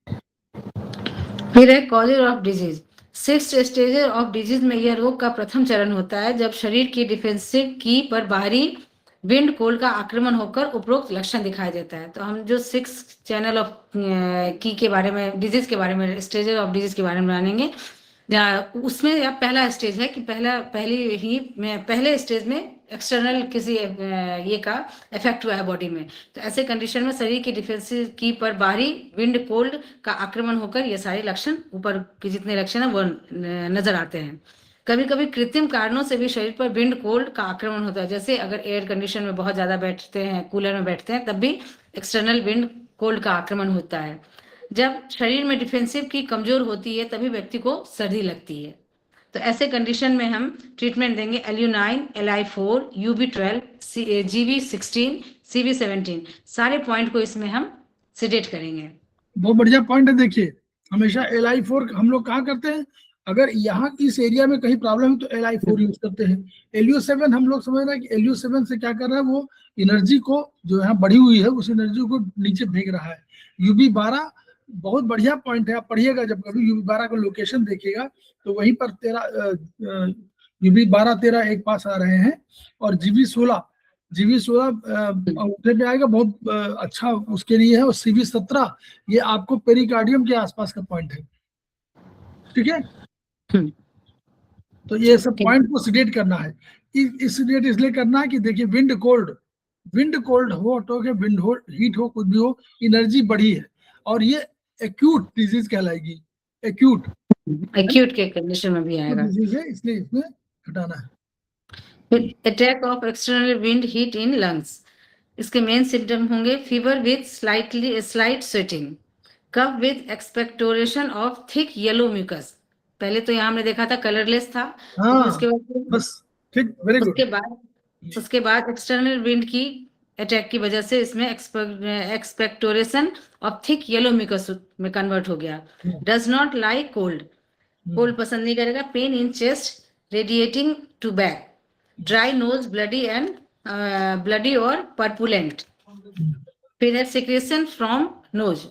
[SPEAKER 3] फिर है causes of disease. 6 stages of disease में यह रोग का प्रथम चरण होता है जब शरीर की डिफेंसिव की पर बाहरी विंड कोल्ड का आक्रमण होकर उपरोक्त लक्षण दिखाई देता है। तो हम जो 6 चैनल ऑफ की के बारे में, डिजीज के बारे में, स्टेजेस ऑफ डिजीज के बारे में जानेंगे। उसमें या पहला स्टेज है कि पहले स्टेज में एक्सटर्नल किसी ये का इफेक्ट हुआ है बॉडी में। तो ऐसे कंडीशन में शरीर की डिफेंसिव की पर बाहरी विंड कोल्ड का आक्रमण होकर ये सारे लक्षण, ऊपर के जितने लक्षण है वो नजर आते हैं। कभी कभी कृत्रिम कारणों से भी शरीर पर विंड कोल्ड का आक्रमण होता है, जैसे अगर एयर कंडीशन में बहुत ज्यादा बैठते हैं, कूलर में बैठते हैं, तब भी एक्सटर्नल विंड कोल्ड का आक्रमण होता है। जब शरीर में डिफेंसिव की कमजोर होती है तभी व्यक्ति को सर्दी लगती है। तो ऐसे कंडीशन में हम ट्रीटमेंट देंगे LU9, LI4, UB12, GB16, CV17, सारे पॉइंट को इसमें हम सिडेट करेंगे।
[SPEAKER 2] बहुत बढ़िया पॉइंट है। देखिए हमेशा LI4 हम लोग कहाँ करते हैं, अगर यहाँ इस एरिया में कहीं प्रॉब्लम है तो LI4 यूज करते हैं। LU7 हम लोग समझ रहे हैं कि LU7 से क्या कर रहा है, वो एनर्जी को जो यहाँ बढ़ी हुई है उस एनर्जी को नीचे फेंक रहा है। UB12 बहुत बढ़िया पॉइंट है, आप पढ़िएगा जब कभी UB12 का लोकेशन देखिएगा तो वहीं पर UB12 13 एक पास आ रहे हैं। और GB16 पे आएगा, बहुत अच्छा उसके लिए है। और CV17 ये आपको पेरिकार्डियम के आसपास का पॉइंट है। ठीक है, तो ये सब पॉइंट को सिडेट करना है। इस सिडेट इसलिए करना है कि देखिए विंड कोल्ड हो तो के विंड हो हीट हो कुछ भी हो, एनर्जी बढ़ी है और ये एक्यूट डिजीज कहलाएगी। एक्यूट
[SPEAKER 3] के कंडीशन में भी आएगा
[SPEAKER 2] डिजीज है, इसलिए इसमें हटाना है।
[SPEAKER 3] Attack of external wind heat in lungs, इसके मेन सिम्टम होंगे fever with slight sweating, cough with expectoration of thick yellow mucus. पहले तो यहाँ हमने देखा था कलरलेस था,
[SPEAKER 2] हाँ,
[SPEAKER 3] उसके बाद
[SPEAKER 2] बस ठीक, वेरी गुड।
[SPEAKER 3] उसके बाद एक्सटर्नल विंड की अटैक की वजह से इसमें expectoration of thick yellow mucus में कन्वर्ट हो गया। Does not like cold, cold पसंद नहीं करेगा। Pain in chest radiating to back, dry nose, bloody और पर्पुलेंट। फिर है secretion from nose,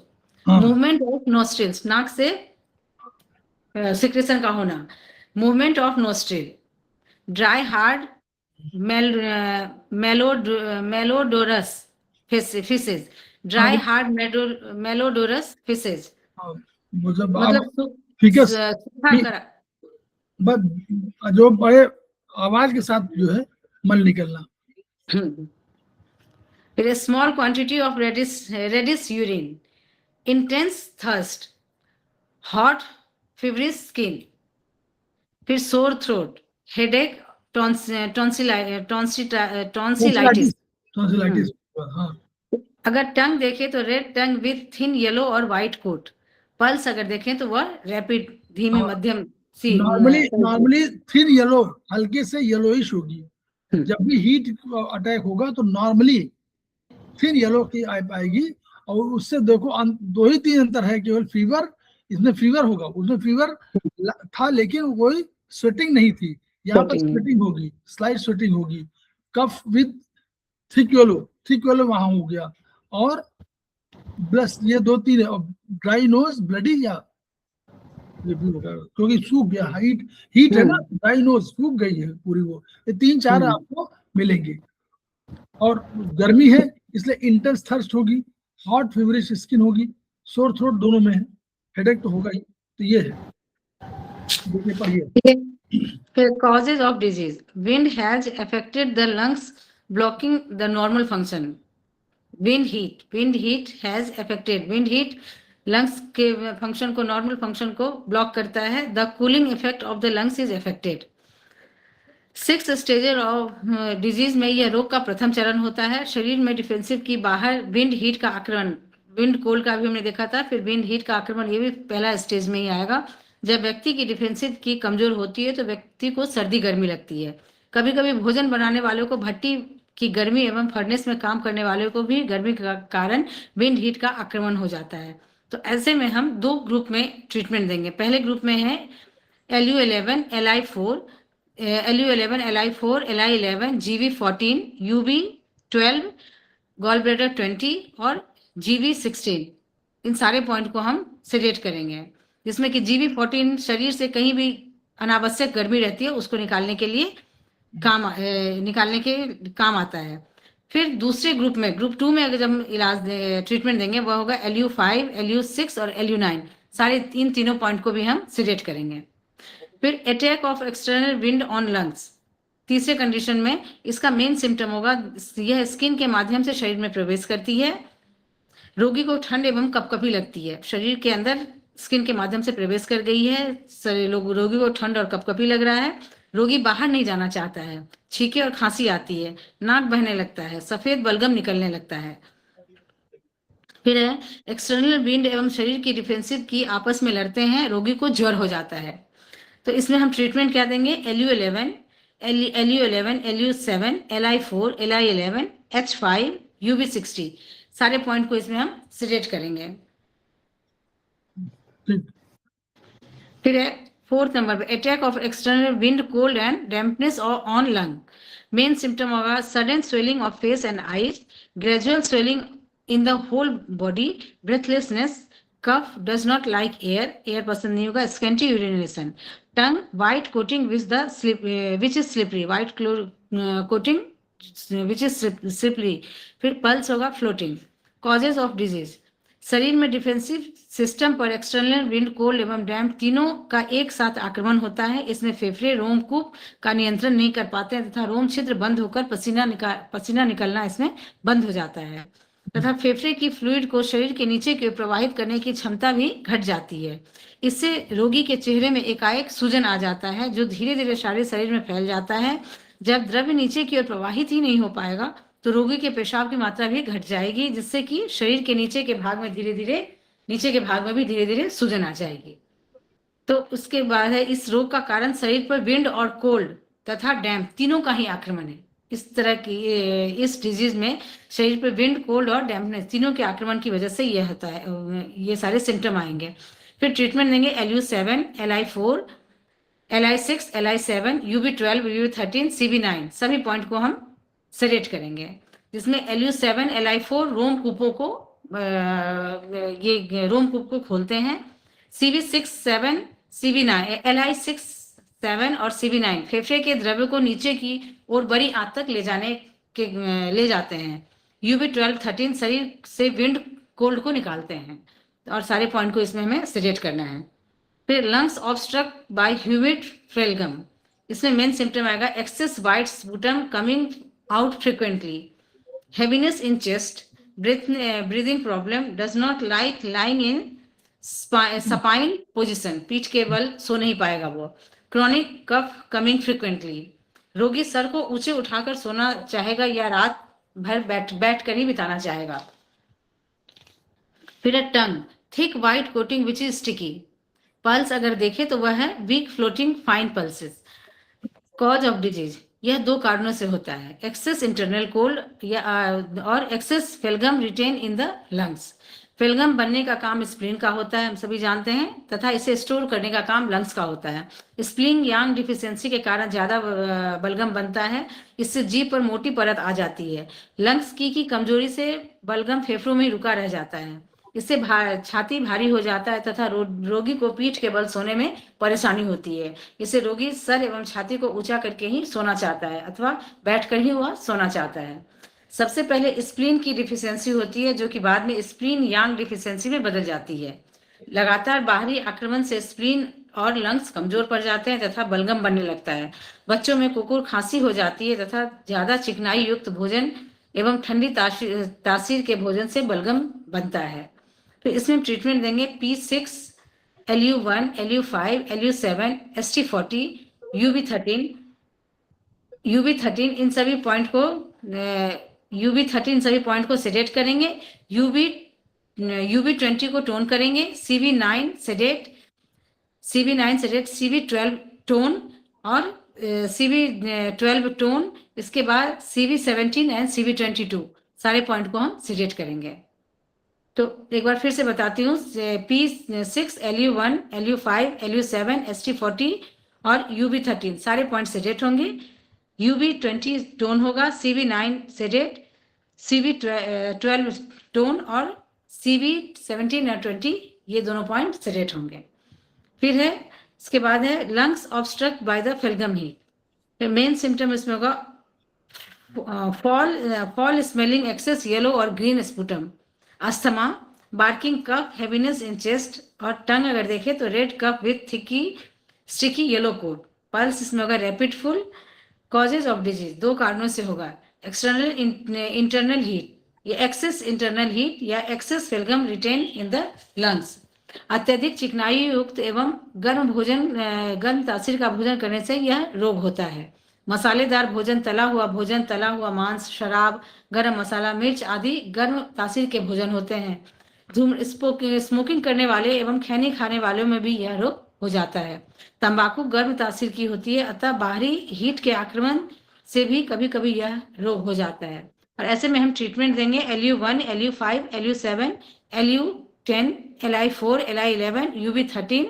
[SPEAKER 3] movement of nostrils, नाक से सिक्रेशन का होना, movement of nostril, dry hard malodorous faeces, dry hard malodorous faeces, मतलब
[SPEAKER 2] जो बड़े आवाज के साथ जो है मल निकलना।
[SPEAKER 3] फिर small quantity of reddish urine, intense thirst, hot feverish skin, फिर sore throat, headache, tonsillitis.
[SPEAKER 2] Tonsillitis. हाँ,
[SPEAKER 3] अगर टंग देखें तो red tongue with thin yellow और व्हाइट कोट। पल्स अगर देखें तो वह रैपिड, धीमी,
[SPEAKER 2] हाँ।
[SPEAKER 3] मध्यम सी
[SPEAKER 2] नॉर्मली थिन येलो, हल्के से येलोइश होगी।
[SPEAKER 3] हम्म।
[SPEAKER 2] जब भी हीट अटैक होगा तो नॉर्मली थिन येलो की आएगी। और उससे देखो दो ही तीन अंतर है, केवल फीवर, इसमें फीवर होगा, उसमें फीवर था लेकिन वही स्वेटिंग नहीं थी। यहाँ पर
[SPEAKER 3] Sweating।
[SPEAKER 2] स्वेटिंग होगी, स्लाइट स्वेटिंग होगी। Cough with thick yellow, thick yellow वहां हो गया। और ब्लस, ये दो तीन है। और ड्राई नोज, ब्लडी, या ये भी होगा क्योंकि सूख गया, हीट हीट है ना, ड्राई नोज सूख गई है पूरी वो। ये तीन चार आपको मिलेंगे। और गर्मी है इसलिए इंटेंस थर्स्ट होगी, हॉट फीवरिश स्किन होगी, सोर थ्रोट दोनों में है, हेडेक तो होगा ही। तो ये है, देखिए पढ़िए।
[SPEAKER 3] फिर causes of disease, wind has affected the lungs blocking the normal function। wind heat has affected, wind heat lungs के फंक्शन को, नॉर्मल फंक्शन को ब्लॉक करता है। the cooling effect of the lungs is affected। 6 stage of disease में यह रोग का प्रथम चरण होता है। शरीर में डिफेंसिव की बाहर विंड हीट का आक्रमण, विंड कोल्ड का भी हमने देखा था, फिर विंड हीट का आक्रमण, ये भी पहला स्टेज में ही आएगा। जब व्यक्ति की डिफेंसिव की कमजोर होती है तो व्यक्ति को सर्दी गर्मी लगती है। कभी कभी भोजन बनाने वालों को भट्टी की गर्मी एवं फर्नेस में काम करने वालों को भी गर्मी के कारण विंड हीट का आक्रमण हो जाता है। तो ऐसे में हम दो ग्रुप में ट्रीटमेंट देंगे। पहले ग्रुप में है LU11, LI4, LU11, LI4, LI11, GV14, UV12, gall bladder 20 और GV16। इन सारे पॉइंट को हम सेडेट करेंगे, जिसमें कि GV14 शरीर से कहीं भी अनावश्यक गर्मी रहती है उसको निकालने के लिए काम आता है। फिर दूसरे ग्रुप में, ग्रुप 2 में अगर जब हम इलाज ट्रीटमेंट देंगे वह होगा LU5, LU6 और LU9। सारे इन तीनों पॉइंट को भी हम सेडेट करेंगे। फिर attack of external wind on lungs, तीसरे कंडीशन में इसका मेन सिम्टम होगा, यह स्किन के माध्यम से शरीर में प्रवेश करती है। रोगी को ठंड एवं कपकपी लगती है, शरीर के अंदर स्किन के माध्यम से प्रवेश कर गई है, रोगी को ठंड और कपकपी लग रहा है। रोगी बाहर नहीं जाना चाहता है, छींके और खांसी आती है, नाक बहने लगता है, सफेद बलगम निकलने लगता है। फिर है एक्सटर्नल विंड एवं शरीर की डिफेंसिव की आपस में लड़ते हैं, रोगी को ज्वर हो जाता है। तो इसमें हम ट्रीटमेंट क्या देंगे? LU11, LU7, LI4, LI11, H5, UV60। सारे पॉइंट को इसमें हम सेडेट करेंगे। फिर है 4th नंबर पे attack of external wind, cold and dampness on lung. Main symptom होगा sudden swelling of face and eyes, gradual swelling in the whole body, breathlessness, cough, does not like air, air पसंद नहीं होगा, scanty urination, tongue white coating with the which is slippery, white coating which is slippery। फिर pulse होगा floating. Causes of disease, शरीर में defensive system पर external wind, cold एवं डैम्प तीनों का एक साथ आक्रमण होता है। इसमें फेफड़े रोमकूप का नियंत्रण नहीं कर पाते हैं तथा रोम छिद्र बंद होकर पसीना निकलना इसमें बंद हो जाता है तथा फेफड़े की फ्लूइड को शरीर के नीचे की ओर प्रवाहित करने की क्षमता भी घट जाती है। इससे रोगी के चेहरे में एकाएक सूजन आ जाता है जो धीरे धीरे सारे शरीर में फैल जाता है। जब द्रव्य नीचे की ओर प्रवाहित ही नहीं हो पाएगा तो रोगी के पेशाब की मात्रा भी घट जाएगी, जिससे कि शरीर के नीचे के भाग में धीरे धीरे सूजन आ जाएगी। तो उसके बाद है इस रोग का कारण शरीर पर विंड और कोल्ड तथा डैम्प तीनों का ही आक्रमण है। इस तरह की इस डिजीज में शरीर पर विंड, कोल्ड और डैम्पनेस तीनों के आक्रमण की वजह से यह होता है, ये सारे सिम्टम आएंगे। फिर ट्रीटमेंट देंगे LU7, LI4, LI6, LI7, UV12, UV13, CV9। सभी पॉइंट को हम सेलेक्ट करेंगे, जिसमें LU7, LI4 रोमकूपों को ये रोमकूप को खोलते हैं। CV6, 7, CV9, LI6, 7 और CV9 फेफड़े के द्रव्य को नीचे की और बड़ी आंत तक ले जाते हैं। UV12, 13 शरीर से विंड, कोल्ड को निकालते हैं और सारे पॉइंट को इसमें हमें सेलेक्ट करना है। फिर lungs obstruct by humid phlegm, इसमें मेन सिम्टम आएगा excess white sputum coming out frequently, heaviness in chest, breathing problem, does not like lying in supine position, पीठ के बल सो नहीं पाएगा वो। क्रॉनिक कफ कमिंग फ्रिक्वेंटली, रोगी सर को ऊंचे उठाकर सोना चाहेगा या रात भर बैठ कर ही बिताना चाहेगा। फिर tongue, thick white coating which is sticky. Pulse अगर देखें तो वह है weak floating fine pulses. Cause of disease, यह दो कारणों से होता है, एक्सेस इंटरनल कोल्ड या और excess phlegm retain in the lungs. Phlegm बनने का काम स्प्लीन का होता है, हम सभी जानते हैं, तथा इसे स्टोर करने का काम लंग्स का होता है। स्प्लीन यांग डिफिशियंसी के कारण ज्यादा बलगम बनता है, इससे जीभ पर मोटी परत आ जाती है। लंग्स की कमजोरी से बलगम फेफड़ों में रुका रह जाता है, इससे छाती भारी हो जाता है तथा रोगी को पीठ के बल सोने में परेशानी होती है। इससे रोगी सर एवं छाती को ऊंचा करके ही सोना चाहता है अथवा बैठकर ही वह सोना चाहता है। सबसे पहले स्प्लीन की डिफिशियंसी होती है, जो कि बाद में स्प्लीन यांग डिफिशियंसी में बदल जाती है। लगातार बाहरी आक्रमण से स्प्लीन और लंग्स कमजोर पड़ जाते हैं तथा बलगम बनने लगता है। बच्चों में कुकुर खांसी हो जाती है तथा ज्यादा चिकनाई युक्त भोजन एवं ठंडी तासीर के भोजन से बलगम बनता है। तो इसमें ट्रीटमेंट देंगे P6, LU1, LU5, LU7, ST40, UB13 इन सभी पॉइंट को सेडेट करेंगे। UB20 को टोन करेंगे। CV9 सेडेट, CV12 टोन और CV12 टोन। इसके बाद CV17 एंड CV22 सारे पॉइंट को हम सेडेट करेंगे। तो एक बार फिर से बताती हूँ, P6, LU1, LU5, LU7, ST40 और UB13 सारे पॉइंट सेडेट होंगे। UB20 टोन होगा, CV9 सेडेट, CV12 टोन और CV17 और 20 ये दोनों पॉइंट सेडेट होंगे। फिर है इसके बाद है lungs obstruct by the phlegm heat. Main symptom इसमें होगा फॉल स्मेलिंग एक्सेस येलो और green sputum, asthma, barking cough, heaviness in chest और टंग अगर देखें तो red cough with thick sticky yellow coat. Pulse इसमें होगा rapid full. Causes of disease दो कारणों से होगा, एक्सटर्नल इंटरनल हीट या एक्सेस इंटरनल हीट या excess phlegm retain in the lungs. अत्यधिक चिकनाई युक्त एवं गर्म तासीर का भोजन करने से यह रोग होता है। मसालेदार भोजन, तला हुआ मांस, शराब, गरम मसाला, मिर्च आदि गर्म तासीर के भोजन होते हैं। स्मोकिंग करने वाले एवं खैनी खाने वालों में भी यह रोग हो जाता है। तंबाकू गर्म तासीर की होती है, अतः बाहरी हीट के आक्रमण से भी कभी कभी यह रोग हो जाता है। और ऐसे में हम ट्रीटमेंट देंगे LU1, LU5, LU7, LU10, LI4, LI11, UB13,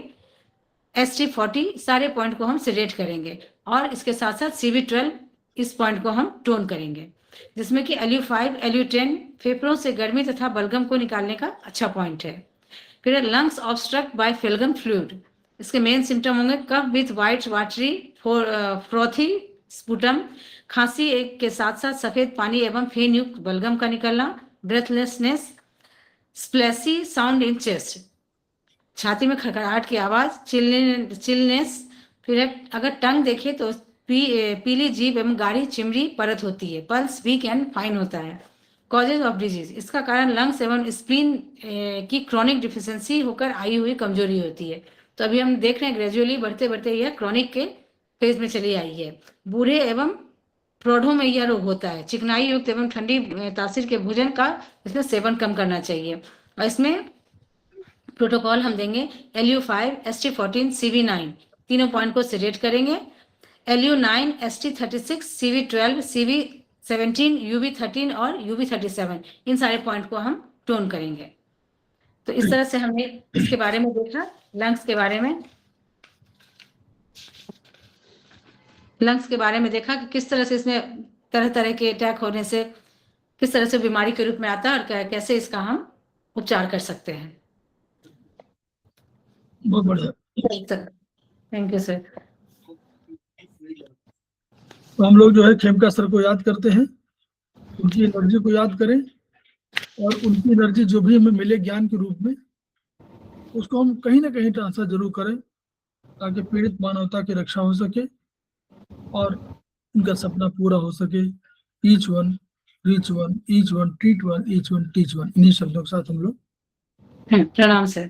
[SPEAKER 3] ST40 सारे पॉइंट को हम सेडेट करेंगे और इसके साथ साथ CV12 इस पॉइंट को हम टोन करेंगे, जिसमें कि LU5, LU10 फेफड़ों से गर्मी तथा बलगम को निकालने का अच्छा पॉइंट है। फिर lungs obstruct by phlegm fluid, इसके मेन सिम्टम होंगे cough with white watery frothy sputum, खांसी के साथ साथ सफेद पानी एवं फेन युक्त बलगम का निकलना, ब्रेथलेसनेस, स्प्लेसी साउंड इन चेस्ट, छाती में खड़खड़ाहट की आवाज, चिलनेस। फिर अगर टंग देखे तो पीली जीभ एवं गाढ़ी चिमड़ी परत होती है। पल्स वीक एंड फाइन होता है। कॉजेज ऑफ डिजीज, इसका कारण लंग्स एवं स्प्लीन की क्रॉनिक डिफिशियंसी होकर आई हुई कमजोरी होती है। तो अभी हम देख रहे हैं ग्रेजुअली बढ़ते बढ़ते यह क्रॉनिक के फेज में चली आई है। बूढ़े एवं प्रौढ़ों में यह रोग होता है। चिकनाई युक्त एवं ठंडी तासीर के भोजन का इसमें सेवन कम करना चाहिए। और इसमें प्रोटोकॉल हम देंगे LU5, ST14, CV9 तीनों पॉइंट को सेडेट करेंगे। LU9, ST36, CV12, CV17, UB13 और UB37 इन सारे पॉइंट को हम टोन करेंगे। तो इस तरह से हमने इसके बारे में देखा, लंग्स के बारे में देखा कि किस तरह से इसमें तरह तरह के अटैक होने से किस तरह से बीमारी के रूप में आता है और कैसे इसका हम उपचार कर सकते हैं।
[SPEAKER 2] बहुत बढ़िया,
[SPEAKER 3] थैंक यू सर।
[SPEAKER 2] तो हम लोग जो है खेमका सर को याद करते हैं, उनकी एनर्जी को याद करें और उनकी एनर्जी जो भी हमें मिले ज्ञान के रूप में उसको हम कहीं ना कहीं ट्रांसफर जरूर करें ताकि पीड़ित मानवता की रक्षा हो सके और उनका सपना पूरा हो सके। Each one reach one, each one treat one, each one teach one, इन्हीं शब्दों के साथ हम लोग
[SPEAKER 3] प्रणाम सर।